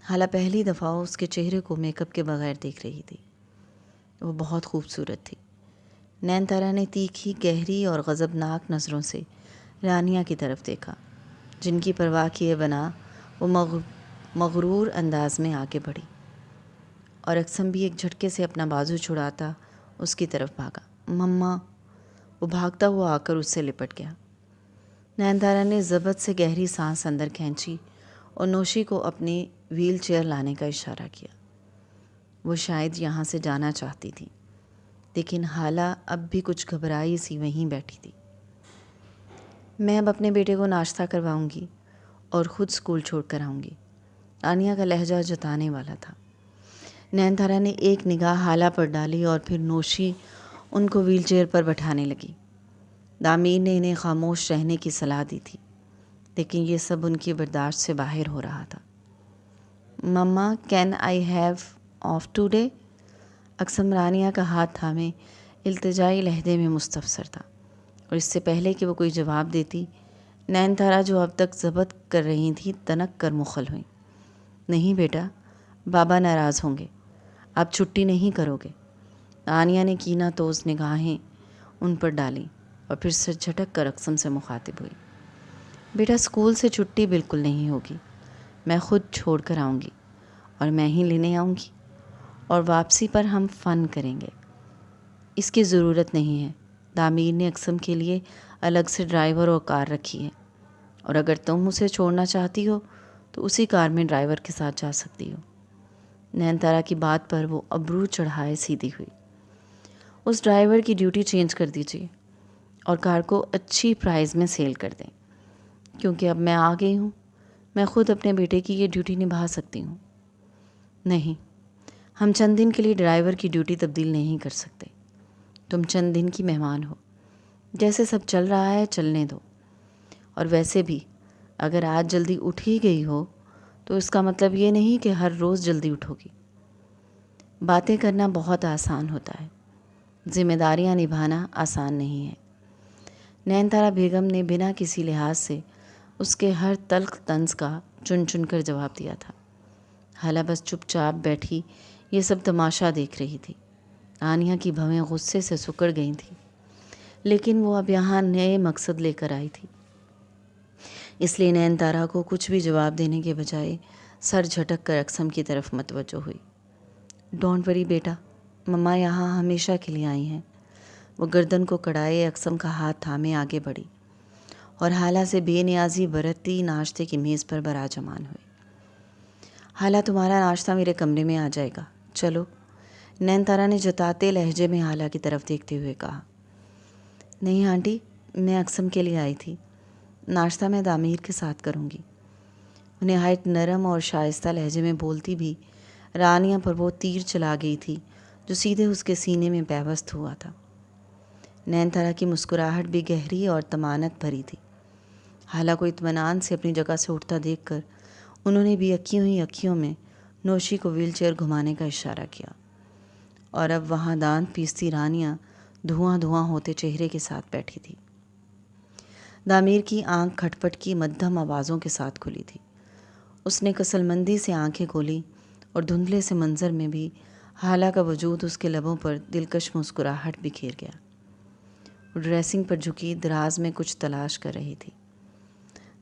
خالہ پہلی دفعہ اس کے چہرے کو میک اپ کے بغیر دیکھ رہی تھی۔ وہ بہت خوبصورت تھی۔ نین تارا نے تیکھی، گہری اور غضبناک نظروں سے رانیہ کی طرف دیکھا، جن کی پرواہ کیے بنا وہ مغرور انداز میں آگے بڑھی، اور اقسم بھی ایک جھٹکے سے اپنا بازو چھڑاتا اس کی طرف بھاگا۔ مما! وہ بھاگتا ہوا آ کر اس سے لپٹ گیا۔ نین تارا نے ضبط سے گہری سانس اندر کھینچی اور نوشی کو اپنی ویل چیئر لانے کا اشارہ کیا۔ وہ شاید یہاں سے جانا چاہتی تھی، لیکن خالہ اب بھی کچھ گھبرائی سی وہیں بیٹھی تھی۔ میں اب اپنے بیٹے کو ناشتہ کرواؤں گی اور خود اسکول چھوڑ کر آؤں گی، رانیہ کا لہجہ جتانے والا تھا۔ نین تارا نے ایک نگاہ خالہ پر ڈالی اور پھر نوشی ان کو ویل چیئر پر بٹھانے لگی۔ دامیر نے انہیں خاموش رہنے کی صلاح دی تھی، لیکن یہ سب ان کی برداشت سے باہر ہو رہا تھا۔ Mama, can I have off today? اقسم رانیہ کا ہاتھ تھامے التجائی لہجے میں مستفسر تھا، اور اس سے پہلے کہ وہ کوئی جواب دیتی، نین تارا جو اب تک ضبط کر رہی تھی تنک کر مخل ہوئیں۔ نہیں بیٹا، بابا ناراض ہوں گے، آپ چھٹی نہیں کرو گے۔ رانیہ نے کینہ توز نگاہیں ان پر ڈالیں اور پھر سر جھٹک کر اقسم سے مخاطب ہوئی۔ بیٹا، اسکول سے چھٹی بالکل نہیں ہوگی، میں خود چھوڑ کر آؤں گی اور میں ہی لینے آؤں گی، اور واپسی پر ہم فن کریں گے۔ اس کی ضرورت نہیں ہے، دامیر نے اقسم کے لیے الگ سے ڈرائیور اور کار رکھی ہے، اور اگر تم اسے چھوڑنا چاہتی ہو تو اسی کار میں ڈرائیور کے ساتھ جا سکتی ہو۔ نین تارا کی بات پر وہ ابرو چڑھائے سیدھی ہوئی۔ اس ڈرائیور کی ڈیوٹی چینج کر دیجیے اور کار کو اچھی پرائز میں سیل کر دیں، کیونکہ اب میں آ گئی ہوں، میں خود اپنے بیٹے کی یہ ڈیوٹی نبھا سکتی ہوں۔ نہیں، ہم چند دن کے لیے ڈرائیور کی ڈیوٹی تبدیل نہیں کر سکتے۔ تم چند دن کی مہمان ہو، جیسے سب چل رہا ہے چلنے دو، اور ویسے بھی اگر آج جلدی اٹھ ہی گئی ہو تو اس کا مطلب یہ نہیں کہ ہر روز جلدی اٹھو گی۔ باتیں کرنا بہت آسان ہوتا ہے، ذمہ داریاں نبھانا آسان نہیں ہے۔ نین تارا بیگم نے بنا کسی لحاظ سے اس کے ہر تلخ طنز کا چن چن کر جواب دیا تھا۔ خالہ بس چپ چاپ بیٹھی یہ سب تماشا دیکھ رہی تھی۔ رانیہ کی بھویں غصے سے سکڑ گئی تھیں، لیکن وہ اب یہاں نئے مقصد لے کر آئی تھی، اس لیے نین تارا کو کچھ بھی جواب دینے کے بجائے سر جھٹک کر اقسم کی طرف متوجہ ہوئی۔ ڈونٹ وری بیٹا، مما یہاں ہمیشہ کے لیے آئی ہیں۔ وہ گردن کو کڑائے اقسم کا ہاتھ تھامے آگے بڑھی اور خالہ سے بے نیازی برتتی ناشتے کی میز پر براجمان ہوئی۔ خالہ، تمہارا ناشتہ میرے کمرے میں آ جائے گا، چلو، نین تارا نے جتاتے لہجے میں خالہ کی طرف دیکھتے ہوئے کہا۔ نہیں آنٹی، میں اقسم کے لیے آئی تھی، ناشتہ میں دامیر کے ساتھ کروں گی۔ انہیں نہایت نرم اور شائستہ لہجے میں بولتی بھی رانیہ پر وہ تیر چلا گئی تھی جو سیدھے اس کے سینے میں پیوست ہوا تھا۔ نین تارا کی مسکراہٹ بھی گہری اور طمانت بھری تھی۔ خالہ کو اطمینان سے اپنی جگہ سے اٹھتا دیکھ کر انہوں نے بھی اکیوں ہی اکیوں میں نوشی کو ویل چیئر گھمانے کا اشارہ کیا، اور اب وہاں دانت پیستی رانیہ دھواں دھواں ہوتے چہرے کے ساتھ بیٹھی تھی۔ دامیر کی آنکھ کھٹپٹ کی مدھم آوازوں کے ساتھ کھلی تھی۔ اس نے کسل مندی سے آنکھیں کھولی اور دھندلے سے منظر میں بھی خالہ کا وجود اس کے لبوں پر دلکش مسکراہٹ بکھیر گیا۔ وہ ڈریسنگ پر جھکی دراز میں کچھ تلاش کر رہی تھی۔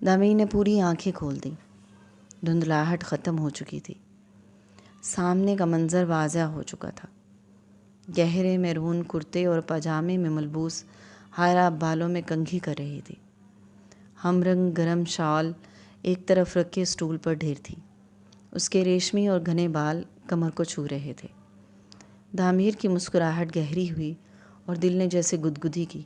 دامیر نے پوری آنکھیں کھول دیں، دھندلاہٹ ختم ہو چکی تھی، سامنے کا منظر واضح ہو چکا تھا۔ گہرے میرون کرتے اور پاجامے میں ملبوس خالہ بالوں میں کنگھی کر رہی تھی۔ ہم رنگ گرم شال ایک طرف رکھ کے اسٹول پر ڈھیر تھی، اس کے ریشمی اور گھنے بال کمر کو چھو رہے تھے۔ دامیر کی مسکراہٹ گہری ہوئی اور دل نے جیسے گدگدی کی۔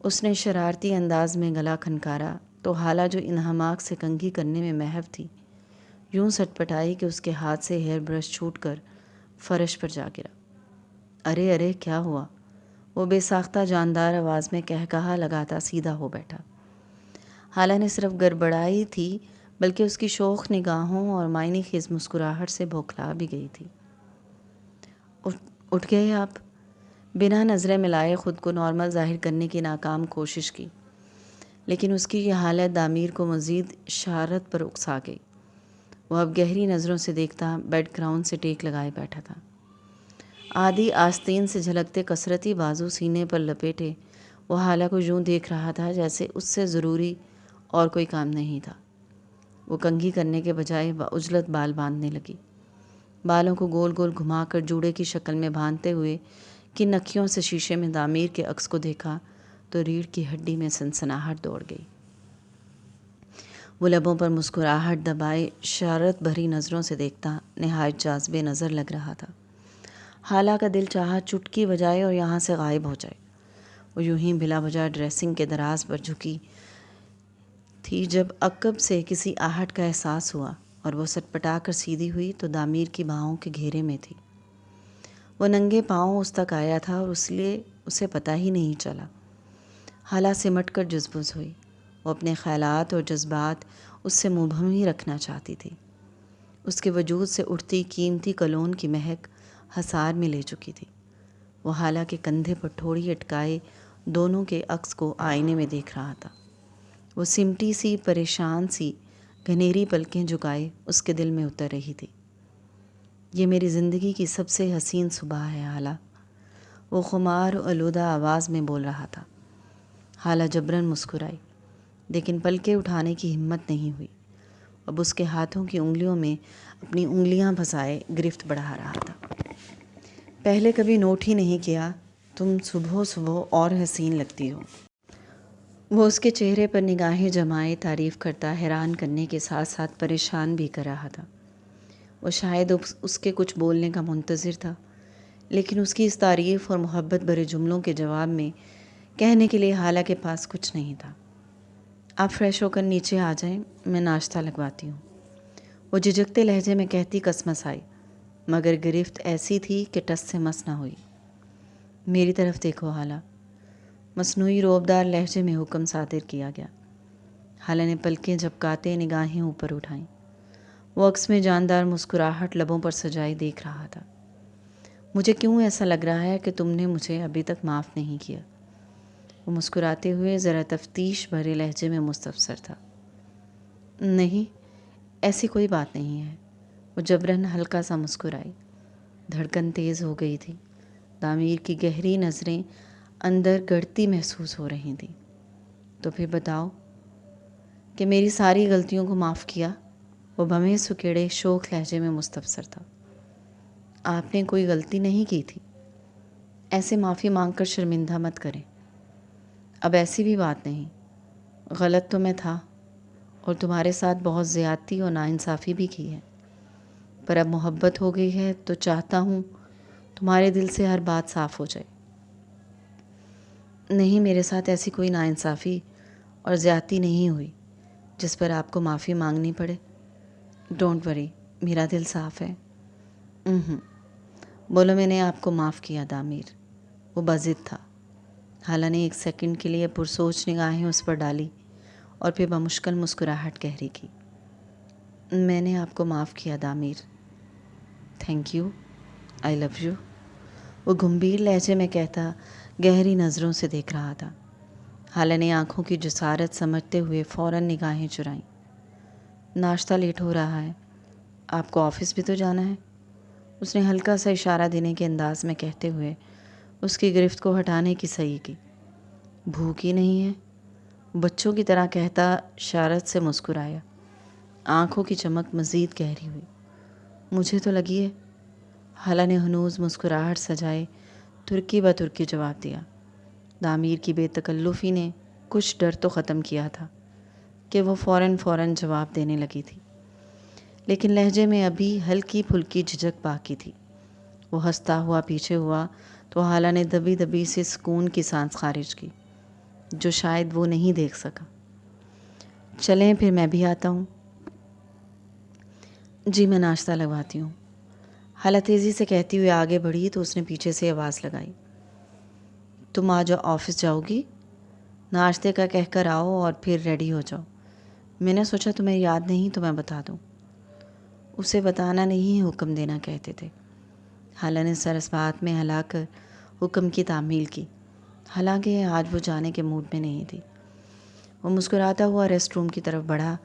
اس نے شرارتی انداز میں گلا کھنکارا تو حالہ جو انہماک سے کنگھی کرنے میں محو تھی یوں سٹپٹائی کہ اس کے ہاتھ سے ہیئر برش چھوٹ کر فرش پر جا گرا۔ ارے ارے کیا ہوا؟ وہ بے ساختہ جاندار آواز میں کہا لگاتا سیدھا ہو بیٹھا۔ حالہ نے صرف گڑبڑائی تھی بلکہ اس کی شوخ نگاہوں اور معنی خیز مسکراہٹ سے بوکھلا بھی گئی تھی۔ اٹھ گئے آپ؟ بنا نظریں ملائے خود کو نارمل ظاہر کرنے کی ناکام کوشش کی، لیکن اس کی یہ حالت دامیر کو مزید شرارت پر اکسا گئی۔ وہ اب گہری نظروں سے دیکھتا بیڈ گراؤنڈ سے ٹیک لگائے بیٹھا تھا۔ آدھی آستین سے جھلکتے کثرتی بازو سینے پر لپیٹے وہ حالہ کو یوں دیکھ رہا تھا جیسے اس سے ضروری اور کوئی کام نہیں تھا۔ وہ کنگھی کرنے کے بجائے بعجلت بال باندھنے لگی۔ بالوں کو گول گول گھما کر جوڑے کی شکل میں باندھتے ہوئے کہ نکھیوں سے شیشے میں دامیر کے عکس کو دیکھا تو ریڑھ کی ہڈی میں سنسناہٹ دوڑ گئی۔ وہ لبوں پر مسکراہٹ دبائے شرارت بھری نظروں سے دیکھتا نہایت جاذب نظر لگ رہا تھا۔ حالہ کا دل چاہا چٹکی بجائے اور یہاں سے غائب ہو جائے۔ وہ یوں ہی بلا وجہ ڈریسنگ کے دراز پر جھکی تھی جب عقب سے کسی آہٹ کا احساس ہوا اور وہ سٹپٹا کر سیدھی ہوئی تو دامیر کی باہوں کے گھیرے میں تھی۔ وہ ننگے پاؤں اس تک آیا تھا اور اس لیے اسے پتہ ہی نہیں چلا۔ حالہ سمٹ کر جزبز ہوئی۔ وہ اپنے خیالات اور جذبات اس سے مبہم ہی رکھنا چاہتی تھی۔ اس کے وجود سے اٹھتی قیمتی کلون کی مہک حصار میں لے چکی تھی۔ وہ حالہ کے کندھے پر ٹھوڑی اٹکائے دونوں کے عکس کو آئینے میں دیکھ رہا تھا۔ وہ سمٹی سی پریشان سی گھنیری پلکیں جھکائے اس کے دل میں اتر رہی تھی۔ یہ میری زندگی کی سب سے حسین صبح ہے حالہ، وہ خمار و آلودہ آواز میں بول رہا تھا۔ حالہ جبراً مسکرائی لیکن پلکیں اٹھانے کی ہمت نہیں ہوئی۔ اب اس کے ہاتھوں کی انگلیوں میں اپنی انگلیاں پھنسائے گرفت بڑھا رہا تھا۔ پہلے کبھی نوٹ ہی نہیں کیا تم صبح صبح اور حسین لگتی ہو۔ وہ اس کے چہرے پر نگاہیں جمائے تعریف کرتا حیران کرنے کے ساتھ ساتھ پریشان بھی کر رہا تھا۔ وہ شاید اس کے کچھ بولنے کا منتظر تھا، لیکن اس کی اس تعریف اور محبت بھرے جملوں کے جواب میں کہنے کے لیے حالہ کے پاس کچھ نہیں تھا۔ آپ فریش ہو کر نیچے آ جائیں، میں ناشتہ لگواتی ہوں، وہ جھجکتے لہجے میں کہتی کسمس آئی، مگر گرفت ایسی تھی کہ ٹس سے مس نہ ہوئی۔ میری طرف دیکھو حالہ، مصنوعی روبدار لہجے میں حکم صادر کیا گیا۔ حالہ نے پلکیں جھپکاتے نگاہیں اوپر اٹھائیں۔ وہ عکس میں جاندار مسکراہٹ لبوں پر سجائی دیکھ رہا تھا۔ مجھے کیوں ایسا لگ رہا ہے کہ تم نے مجھے ابھی تک معاف نہیں کیا؟ وہ مسکراتے ہوئے ذرا تفتیش بھرے لہجے میں مستفسر تھا۔ نہیں، ایسی کوئی بات نہیں ہے، وہ جبراً ہلکا سا مسکرائی۔ دھڑکن تیز ہو گئی تھی۔ دامیر کی گہری نظریں اندر گڑتی محسوس ہو رہی تھیں۔ تو پھر بتاؤ کہ میری ساری غلطیوں کو معاف کیا؟ وہ بھویں سکیڑے شوخ لہجے میں مستفسر تھا۔ آپ نے کوئی غلطی نہیں کی تھی، ایسے معافی مانگ کر شرمندہ مت کریں۔ اب ایسی بھی بات نہیں، غلط تو میں تھا اور تمہارے ساتھ بہت زیادتی اور ناانصافی بھی کی ہے، پر اب محبت ہو گئی ہے تو چاہتا ہوں تمہارے دل سے ہر بات صاف ہو جائے۔ نہیں، میرے ساتھ ایسی کوئی ناانصافی اور زیادتی نہیں ہوئی جس پر آپ کو معافی مانگنی پڑے۔ ڈونٹ وری، میرا دل صاف ہے۔ بولو میں نے آپ کو معاف کیا دامیر، وہ بضد تھا۔ حالہ نے ایک سیکنڈ کے لیے پرسوچ نگاہیں اس پر ڈالی اور پھر بمشکل مسکراہٹ گہری کی۔ میں نے آپ کو معاف کیا Damir, thank you, I love you, وہ گمبھیر لہجے میں کہتا گہری نظروں سے دیکھ رہا تھا۔ حالہ نے آنکھوں کی جسارت سمجھتے ہوئے فوراً نگاہیں چرائیں۔ ناشتہ لیٹ ہو رہا ہے، آپ کو آفس بھی تو جانا ہے، اس نے ہلکا سا اشارہ دینے کے انداز میں کہتے ہوئے اس کی گرفت کو ہٹانے کی صحیح کی۔ بھوک ہی نہیں ہے، بچوں کی طرح کہتا شرارت سے مسکرایا۔ آنکھوں کی چمک مزید گہری ہوئی۔ مجھے تو لگی ہے، حالہ نے ہنوز مسکراہٹ سجائے ترکی بہ ترکی جواب دیا۔ دامیر کی بے تکلفی نے کچھ ڈر تو ختم کیا تھا کہ وہ فوراً جواب دینے لگی تھی، لیکن لہجے میں ابھی ہلکی پھلکی جھجک باقی تھی۔ وہ ہنستا ہوا پیچھے ہوا تو حالہ نے دبی دبی سے سکون کی سانس خارج کی، جو شاید وہ نہیں دیکھ سکا۔ چلیں پھر میں بھی آتا ہوں۔ جی میں ناشتہ لگواتی ہوں، حالہ تیزی سے کہتی ہوئے آگے بڑھی تو اس نے پیچھے سے آواز لگائی، تم آج آفس جاؤ گی؟ ناشتے کا کہہ کر آؤ اور پھر ریڈی ہو جاؤ۔ میں نے سوچا تمہیں یاد نہیں تو میں بتا دوں۔ اسے بتانا نہیں حکم دینا کہتے تھے۔ حالہ نے سر اس بات میں ہلا کر حکم کی تعمیل کی، حالانکہ آج وہ جانے کے موڈ میں نہیں تھی۔ وہ مسکراتا ہوا ریسٹ روم کی طرف بڑھا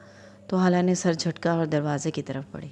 تو حالہ نے سر جھٹکا اور دروازے کی طرف بڑھی۔